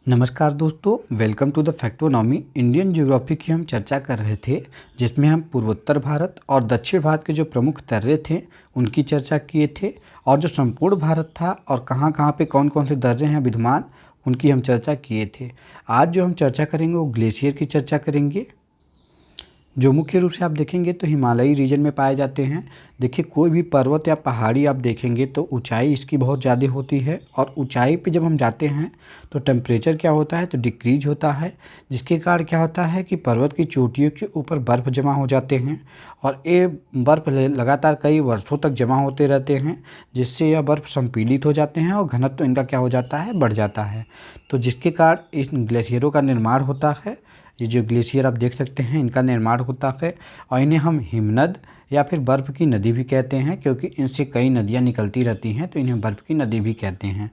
नमस्कार दोस्तों, welcome to the Factonomy. Indian geography की हम चर्चा कर रहे थे, जिसमें हम पूर्वोत्तर भारत और दक्षिण भारत के जो प्रमुख दर्रे थे उनकी चर्चा किए थे, और जो संपूर्ण भारत था और कहाँ कहाँ पे कौन कौन से दर्रे हैं विद्यमान, उनकी हम चर्चा किए थे। आज जो हम चर्चा करेंगे वो ग्लेशियर की चर्चा करेंगे, जो मुख्य रूप से आप देखेंगे तो हिमालयी रीजन में पाए जाते हैं। देखिए, कोई भी पर्वत या पहाड़ी आप देखेंगे तो ऊंचाई इसकी बहुत ज़्यादा होती है, और ऊंचाई पे जब हम जाते हैं तो टेम्परेचर क्या होता है तो डिक्रीज होता है, जिसके कारण क्या होता है कि पर्वत की चोटियों के ऊपर बर्फ़ जमा हो जाते हैं, और ये बर्फ़ लगातार कई वर्षों तक जमा होते रहते हैं, जिससे यह बर्फ़ संपीड़ित हो जाते हैं और घनत्व इनका क्या हो जाता है, बढ़ जाता है। तो जिसके कारण इन ग्लेशियरों का निर्माण होता है। ये जो ग्लेशियर आप देख सकते हैं इनका निर्माण होता है, और इन्हें हम हिमनद या फिर बर्फ़ की नदी भी कहते हैं, क्योंकि इनसे कई नदियाँ निकलती रहती हैं, तो इन्हें बर्फ़ की नदी भी कहते हैं।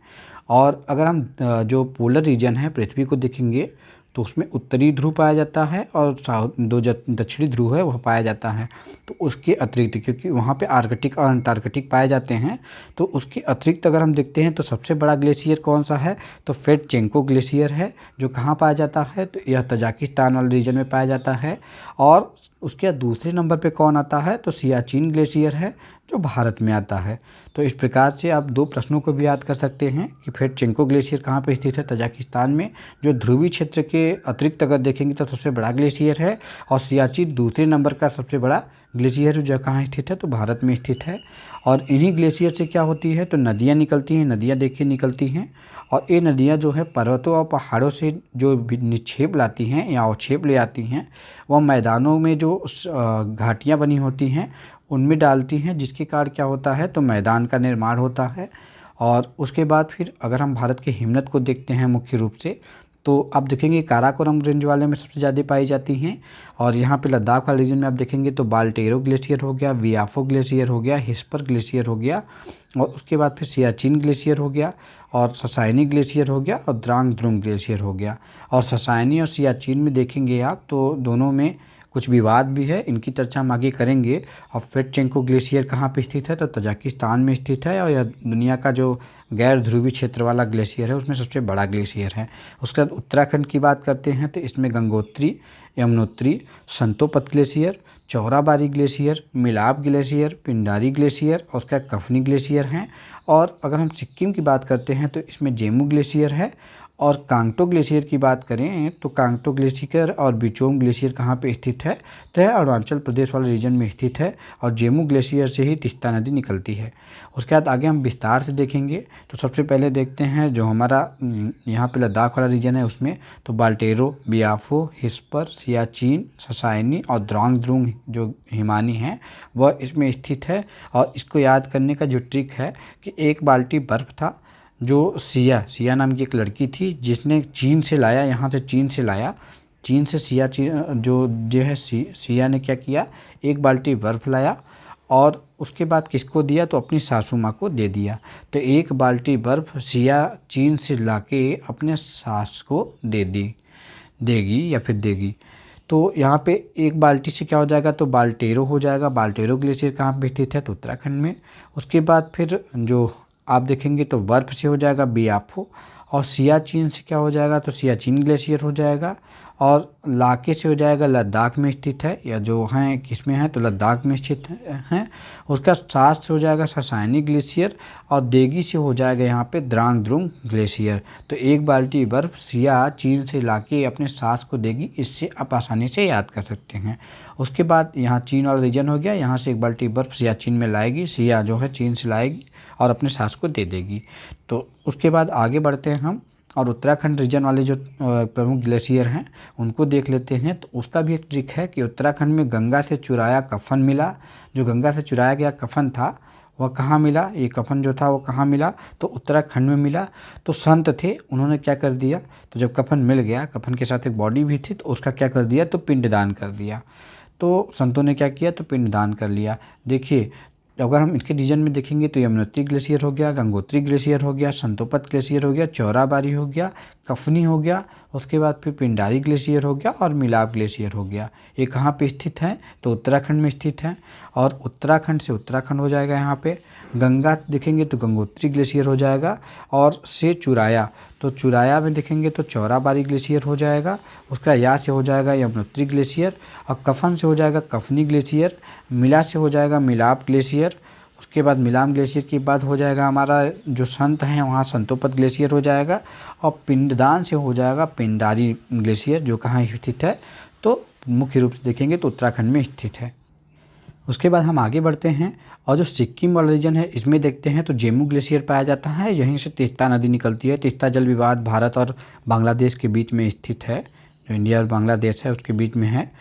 और अगर हम जो पोलर रीजन है पृथ्वी को देखेंगे तो उसमें उत्तरी ध्रुव पाया जाता है और दक्षिणी ध्रुव है वह पाया जाता है। तो उसके अतिरिक्त, क्योंकि वहाँ पे आर्कटिक और अंटार्कटिक पाए जाते हैं, तो उसके अतिरिक्त अगर हम देखते हैं तो सबसे बड़ा ग्लेशियर कौन सा है तो फेटचेंको ग्लेशियर है, जो कहाँ पाया जाता है तो यह तजाकिस्तान वाले रीजन में पाया जाता है। और उसके दूसरे नंबर पे कौन आता है तो सियाचिन ग्लेशियर है, जो भारत में आता है। तो इस प्रकार से आप दो प्रश्नों को भी याद कर सकते हैं कि फेटचेंको ग्लेशियर कहाँ पे स्थित है, तजाकिस्तान में, जो ध्रुवीय क्षेत्र के अतिरिक्त अगर देखेंगे तो सबसे बड़ा ग्लेशियर है, और सियाचिन दूसरे नंबर का सबसे बड़ा ग्लेशियर जो कहाँ स्थित है तो भारत में स्थित है। और इन्हीं ग्लेशियर से क्या होती है तो नदियाँ निकलती हैं, नदियाँ देखिए निकलती हैं, और ये नदियाँ जो है पर्वतों और पहाड़ों से जो भी निक्षेप लाती हैं या अवक्षेप ले आती हैं, वह मैदानों में जो घाटियाँ बनी होती हैं उनमें डालती हैं, जिसके कारण क्या होता है तो मैदान का निर्माण होता है। और उसके बाद फिर अगर हम भारत के हिमनद को देखते हैं मुख्य रूप से, तो आप देखेंगे काराकोरम रेंज वाले में सबसे ज़्यादा पाई जाती हैं। और यहाँ पे लद्दाख वाले रीजन में आप देखेंगे तो बाल्टेरो ग्लेशियर हो गया, वियाफो ग्लेशियर हो गया, हिस्पर ग्लेशियर हो गया, और उसके बाद फिर सियाचिन ग्लेशियर हो गया, और ससाइनी ग्लेशियर हो गया, और द्रांग द्रुंग ग्लेशियर हो गया। और ससाइनी और सियाचिन में देखेंगे आप तो दोनों में कुछ विवाद भी है, इनकी चर्चा हम आगे करेंगे। और फेटचेंको ग्लेशियर कहाँ पे स्थित है तो तजाकिस्तान में स्थित है, और यह दुनिया का जो गैर ध्रुवीय क्षेत्र वाला ग्लेशियर है उसमें सबसे बड़ा ग्लेशियर है। उसके बाद उत्तराखंड की बात करते हैं तो इसमें गंगोत्री, यमुनोत्री, संतोपत ग्लेशियर, चौराबाड़ी ग्लेशियर, मिलाप ग्लेशियर, पिंडारी ग्लेशियर और उसका कफनी ग्लेशियर हैं। और अगर हम सिक्किम की बात करते हैं तो इसमें जेमू ग्लेशियर है। और कांगटो ग्लेशियर की बात करें तो कांगटो ग्लेशियर और बिचोम ग्लेशियर कहाँ पे स्थित है तो यह अरुणाचल प्रदेश वाले रीजन में स्थित है, और जेमू ग्लेशियर से ही तीस्ता नदी निकलती है। उसके बाद आगे हम विस्तार से देखेंगे तो सबसे पहले देखते हैं जो हमारा यहाँ पे लद्दाख वाला रीजन है उसमें तो बाल्टेरो, बियाफो, हिस्पर, सियाचिन, ससाइनी और द्रांग द्रुंग जो हिमानी हैं वह इसमें स्थित है। और इसको याद करने का जो ट्रिक है कि एक बाल्टी बर्फ़ था जो सिया नाम की एक लड़की थी जिसने चीन से लाया, यहाँ से चीन से लाया, चीन से सियाचिन जो है सिया ने क्या किया, एक बाल्टी बर्फ़ लाया और उसके बाद किसको दिया तो अपनी सासू माँ को दे दिया। तो एक बाल्टी बर्फ़ सिया चीन से लाके अपने सास को देगी या फिर देगी। तो यहाँ पे एक बाल्टी से क्या हो जाएगा तो बाल्टेरो हो जाएगा। बाल्टेरो ग्लेशियर कहाँ पे स्थित है तो उत्तराखंड में। उसके बाद फिर जो आप देखेंगे तो बर्फ़ से हो जाएगा बियाफो, और सियाचिन से क्या हो जाएगा तो सियाचिन ग्लेशियर हो जाएगा, और लाके से हो जाएगा लद्दाख में स्थित है, या जो हैं किस में है तो लद्दाख में स्थित हैं। उसका सास से हो जाएगा ससाइनी ग्लेशियर, और देगी से हो जाएगा यहाँ पे द्रांग द्रुंग ग्लेशियर। तो एक बाल्टी बर्फ़ सिया चीन से लाके अपने सास को देगी, इससे आप आसानी से याद कर सकते हैं। उसके बाद यहाँ चीन वाला रीजन हो गया, यहाँ से एक बाल्टी बर्फ़ सिया चीन में लाएगी, सिया जो है चीन से लाएगी और अपने सास को दे देगी। तो उसके बाद आगे बढ़ते हैं हम और उत्तराखंड रीजन वाले जो प्रमुख ग्लेशियर हैं उनको देख लेते हैं। तो उसका भी एक ट्रिक है कि उत्तराखंड में गंगा से चुराया कफन मिला। जो गंगा से चुराया गया कफन था वह कहाँ मिला, ये कफन जो था वो कहाँ मिला तो उत्तराखंड में मिला। तो संत थे, उन्होंने क्या कर दिया तो जब कफन मिल गया, कफन के साथ एक बॉडी भी थी, तो उसका क्या कर दिया तो पिंडदान कर दिया। तो संतों ने क्या किया तो पिंडदान कर लिया। देखिए, अगर हम इसके रीजन में देखेंगे तो यमुनोत्री ग्लेशियर हो गया, गंगोत्री ग्लेशियर हो गया, संतोपत ग्लेशियर हो गया, चौराबाड़ी हो गया, कफनी हो गया, उसके बाद फिर पिंडारी ग्लेशियर हो गया और मिलाप ग्लेशियर हो गया। ये कहाँ पे स्थित है तो उत्तराखंड में स्थित है। और उत्तराखंड से उत्तराखंड हो जाएगा यहाँ पे। गंगा देखेंगे तो गंगोत्री ग्लेशियर हो जाएगा, और से चुराया तो चुराया में देखेंगे तो चौराबाड़ी ग्लेशियर हो जाएगा। उसका या से हो जाएगा यमुनोत्री ग्लेशियर, और कफन से हो जाएगा कफनी ग्लेशियर, मिला से हो जाएगा मिलाप ग्लेशियर। उसके बाद मिलाम ग्लेशियर के बाद हो जाएगा हमारा जो संत हैं वहाँ संतोपत ग्लेशियर हो जाएगा, और पिंडदान से हो जाएगा पिंडारी ग्लेशियर, जो कहाँ स्थित है तो मुख्य रूप से देखेंगे तो उत्तराखंड में स्थित है। उसके बाद हम आगे बढ़ते हैं, और जो सिक्किम वाला रीजन है इसमें देखते हैं तो जेमू ग्लेशियर पाया जाता है। यहीं से तीस्ता नदी निकलती है। तीस्ता जल विवाद भारत और बांग्लादेश के बीच में स्थित है, जो इंडिया और बांग्लादेश है उसके बीच में है,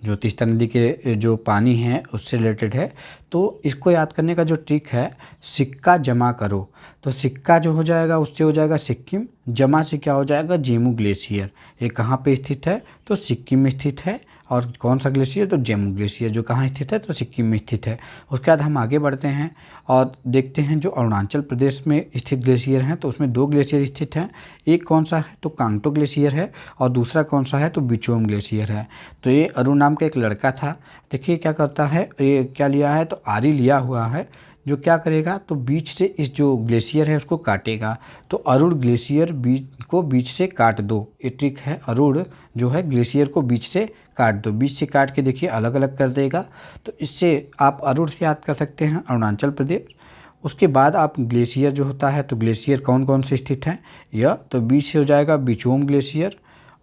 जो तीस्ता नदी के जो पानी है उससे रिलेटेड है। तो इसको याद करने का जो ट्रिक है, सिक्का जमा करो, तो सिक्का जो हो जाएगा उससे हो जाएगा सिक्किम, जमा से क्या हो जाएगा जेमू ग्लेशियर। ये कहाँ पे स्थित है तो सिक्किम में स्थित है। और कौन सा ग्लेशियर तो जेमू ग्लेशियर, जो कहाँ स्थित है तो सिक्किम में स्थित है। उसके बाद हम आगे बढ़ते हैं और देखते हैं जो अरुणाचल प्रदेश में स्थित ग्लेशियर हैं, तो उसमें 2 ग्लेशियर स्थित हैं। एक कौन सा है तो कांगटो ग्लेशियर है, और दूसरा कौन सा है तो बिचोम ग्लेशियर है। तो ये अरुण नाम का एक लड़का था, देखिए क्या करता है, ये क्या लिया है तो आरी लिया हुआ है, जो क्या करेगा तो बीच से इस जो ग्लेशियर है उसको काटेगा। तो अरुण ग्लेशियर बीच से काट दो, ये ट्रिक है। अरुण जो है ग्लेशियर को बीच से काट दो, बीच से काट के देखिए अलग अलग कर देगा। तो इससे आप अरुण से याद कर सकते हैं अरुणाचल प्रदेश। उसके बाद आप ग्लेशियर जो होता है तो ग्लेशियर कौन कौन से स्थित हैं, यह तो बीच से हो जाएगा बिचोम ग्लेशियर,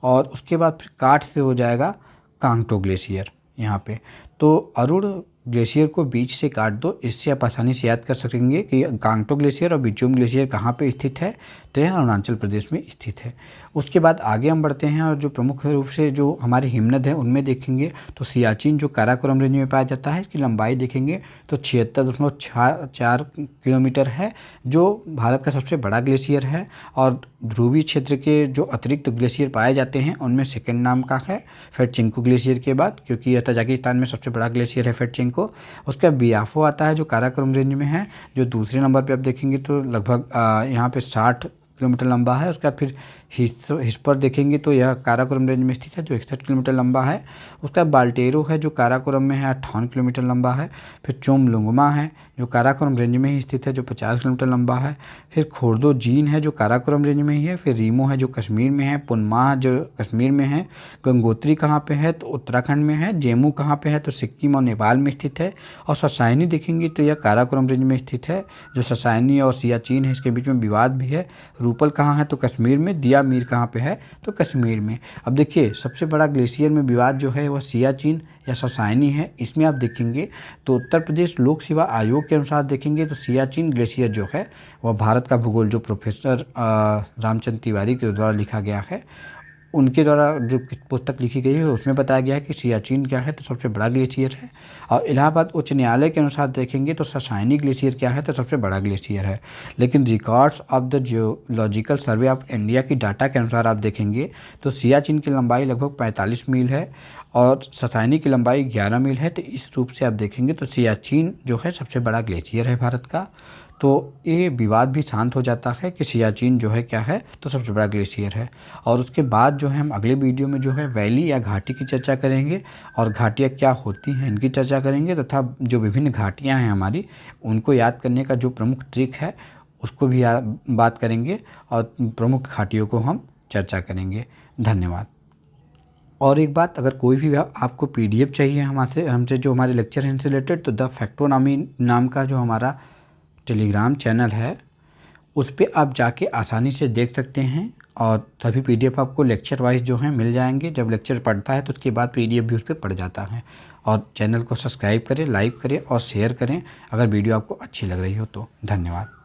और उसके बाद फिर काट से हो जाएगा कांगटो ग्लेशियर यहाँ पे। तो अरुण ग्लेशियर को बीच से काट दो, इससे आप आसानी से याद कर सकेंगे कि कांगटो ग्लेशियर और बिचोम ग्लेशियर कहाँ पे स्थित है, तो यह अरुणाचल प्रदेश में स्थित है। उसके बाद आगे हम बढ़ते हैं, और जो प्रमुख रूप से जो हमारे हिमनद हैं उनमें देखेंगे तो सियाचिन जो काराकोरम रेंज में पाया जाता है, इसकी लंबाई देखेंगे तो 76.4 किलोमीटर है, जो भारत का सबसे बड़ा ग्लेशियर है। और ध्रुवीय क्षेत्र के जो अतिरिक्त ग्लेशियर पाए जाते हैं उनमें सेकंड नाम का है फेटचिंको ग्लेशियर के बाद, क्योंकि यह तजाकिस्तान में सबसे बड़ा ग्लेशियर है फेटचिंको। उसका बियाफो आता है जो काराकोरम रेंज में है, जो दूसरे नंबर पे आप देखेंगे तो लगभग यहाँ पे 60 किलोमीटर लंबा है। उसके बाद फिर हिस्पर देखेंगे तो यह काराकोरम रेंज में स्थित है, जो 61 किलोमीटर लंबा है। उसका बाल्टेरो है जो काराकोरम में है, 58 किलोमीटर लंबा है। फिर चोमलुंगमा है जो काराकोरम रेंज में ही स्थित है, जो 50 किलोमीटर लंबा है। फिर खोर्दो जीन है जो काराकोरम रेंज में ही है। फिर रीमो है जो कश्मीर में है। पुनमा जो कश्मीर में है। गंगोत्री कहाँ पे है तो उत्तराखंड में है। जेमू कहाँ पे है तो सिक्किम और नेपाल में स्थित है। और ससाइनी देखेंगे तो यह काराकोरम रेंज में स्थित है। जो ससाइनी और सियाचिन है इसके बीच में विवाद भी है। रूपल कहाँ है तो कश्मीर में। दिया मीर कहाँ पे है तो कश्मीर में। अब देखिए सबसे बड़ा ग्लेशियर में विवाद जो है वह सियाचिन या ससाइनी है। इसमें आप देखेंगे तो उत्तर प्रदेश लोक सेवा आयोग के अनुसार देखेंगे तो सियाचिन ग्लेशियर जो है वह भारत का भूगोल जो प्रोफेसर रामचंद्र तिवारी के द्वारा लिखा गया है, उनके द्वारा जो पुस्तक लिखी गई है उसमें बताया गया है कि सियाचिन क्या है तो सबसे बड़ा ग्लेशियर है। और इलाहाबाद उच्च न्यायालय के अनुसार देखेंगे तो ससाइनी ग्लेशियर क्या है तो सबसे बड़ा ग्लेशियर है। लेकिन records of the geological survey of India की डाटा के अनुसार आप देखेंगे तो सियाचिन की लंबाई लगभग 45 मील है और ससाइनी की लंबाई 11 मील है। तो इस रूप से आप देखेंगे तो सियाचिन जो है सबसे बड़ा ग्लेशियर है भारत का। तो ये विवाद भी शांत हो जाता है कि सियाचिन जो है क्या है तो सबसे बड़ा ग्लेशियर है। और उसके बाद जो है हम अगले वीडियो में जो है वैली या घाटी की चर्चा करेंगे और घाटियाँ क्या होती हैं इनकी चर्चा करेंगे, तथा जो विभिन्न घाटियाँ हैं हमारी उनको याद करने का जो प्रमुख ट्रिक है उसको भी बात करेंगे और प्रमुख घाटियों को हम चर्चा करेंगे। धन्यवाद। और एक बात, अगर कोई भी आपको PDF चाहिए हमसे जो हमारे लेक्चर हैं इनसे रिलेटेड, तो द फैक्टोनॉमी नाम का जो हमारा टेलीग्राम चैनल है उस पर आप जाके आसानी से देख सकते हैं और सभी PDF आपको लेक्चर वाइज जो हैं मिल जाएंगे। जब लेक्चर पढ़ता है तो उसके बाद PDF भी उस पर पढ़ जाता है। और चैनल को सब्सक्राइब करें, लाइक करें और शेयर करें अगर वीडियो आपको अच्छी लग रही हो तो। धन्यवाद।